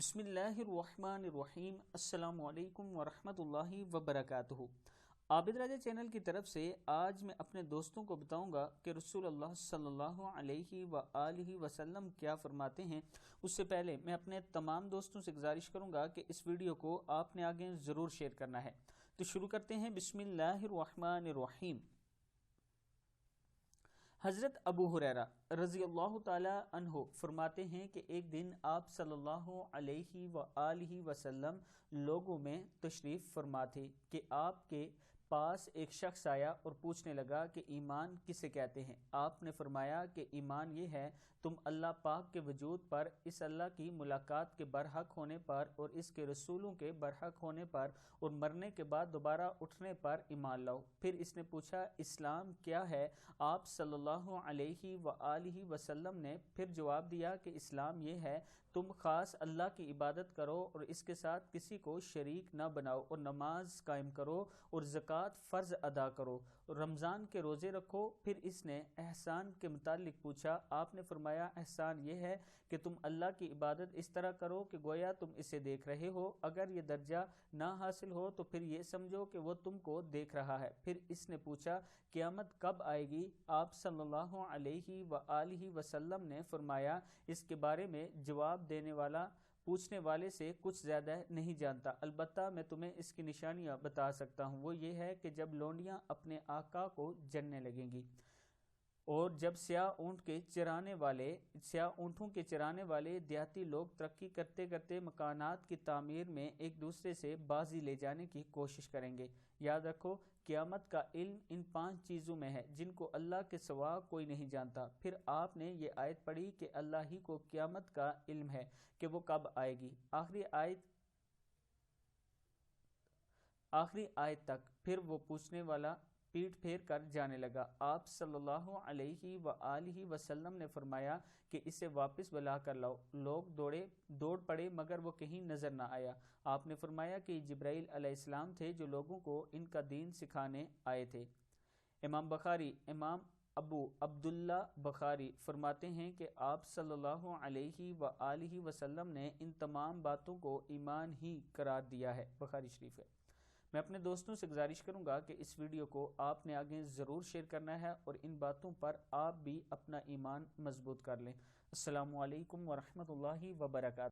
بسم اللہ الرحمن الرحیم۔ السلام علیکم ورحمۃ اللہ وبرکاتہ۔ عابد راجہ چینل کی طرف سے آج میں اپنے دوستوں کو بتاؤں گا کہ رسول اللہ صلی اللہ علیہ وآلہ وسلم کیا فرماتے ہیں۔ اس سے پہلے میں اپنے تمام دوستوں سے گزارش کروں گا کہ اس ویڈیو کو آپ نے آگے ضرور شیئر کرنا ہے۔ تو شروع کرتے ہیں۔ بسم اللہ الرحمن الرحیم۔ حضرت ابو ہریرہ رضی اللہ تعالی عنہ فرماتے ہیں کہ ایک دن آپ صلی اللہ علیہ وآلہ وسلم لوگوں میں تشریف فرما تھے کہ آپ کے پاس ایک شخص آیا اور پوچھنے لگا کہ ایمان کسے کہتے ہیں۔ آپ نے فرمایا کہ ایمان یہ ہے تم اللہ پاک کے وجود پر، اس اللہ کی ملاقات کے برحق ہونے پر اور اس کے رسولوں کے برحق ہونے پر اور مرنے کے بعد دوبارہ اٹھنے پر ایمان لاؤ۔ پھر اس نے پوچھا اسلام کیا ہے؟ آپ صلی اللہ علیہ وآلہ وسلم نے پھر جواب دیا کہ اسلام یہ ہے تم خاص اللہ کی عبادت کرو اور اس کے ساتھ کسی کو شریک نہ بناؤ، اور نماز قائم کرو اور زکوٰۃ فرض ادا کرو، رمضان کے روزے رکھو۔ پھر اس نے احسان کے متعلق پوچھا۔ آپ نے فرمایا احسان یہ ہے کہ تم اللہ کی عبادت اس طرح کرو کہ گویا تم اسے دیکھ رہے ہو، اگر یہ درجہ نہ حاصل ہو تو پھر یہ سمجھو کہ وہ تم کو دیکھ رہا ہے۔ پھر اس نے پوچھا قیامت کب آئے گی؟ آپ صلی اللہ علیہ وآلہ وسلم نے فرمایا اس کے بارے میں جواب دینے والا پوچھنے والے سے کچھ زیادہ نہیں جانتا، البتہ میں تمہیں اس کی نشانیاں بتا سکتا ہوں۔ وہ یہ ہے کہ جب لونڈیاں اپنے آقا کو جننے لگیں گی اور جب سیاہ اونٹوں کے چرانے والے دیہاتی لوگ ترقی کرتے کرتے مکانات کی تعمیر میں ایک دوسرے سے بازی لے جانے کی کوشش کریں گے۔ یاد رکھو قیامت کا علم ان 5 چیزوں میں ہے جن کو اللہ کے سوا کوئی نہیں جانتا۔ پھر آپ نے یہ آیت پڑھی کہ اللہ ہی کو قیامت کا علم ہے کہ وہ کب آئے گی، آخری آیت تک۔ پھر وہ پوچھنے والا پیٹ پھیر کر جانے لگا۔ آپ صلی اللہ علیہ وآلہ وسلم نے فرمایا کہ اسے واپس بلا کر لاؤ۔ لوگ دوڑ پڑے مگر وہ کہیں نظر نہ آیا۔ آپ نے فرمایا کہ یہ جبرائیل علیہ السلام تھے جو لوگوں کو ان کا دین سکھانے آئے تھے۔ امام ابو عبداللہ بخاری فرماتے ہیں کہ آپ صلی اللہ علیہ وآلہ وسلم نے ان تمام باتوں کو ایمان ہی قرار دیا ہے۔ بخاری شریف ہے۔ میں اپنے دوستوں سے گزارش کروں گا کہ اس ویڈیو کو آپ نے آگے ضرور شیئر کرنا ہے اور ان باتوں پر آپ بھی اپنا ایمان مضبوط کر لیں۔ السلام علیکم ورحمۃ اللہ وبرکاتہ۔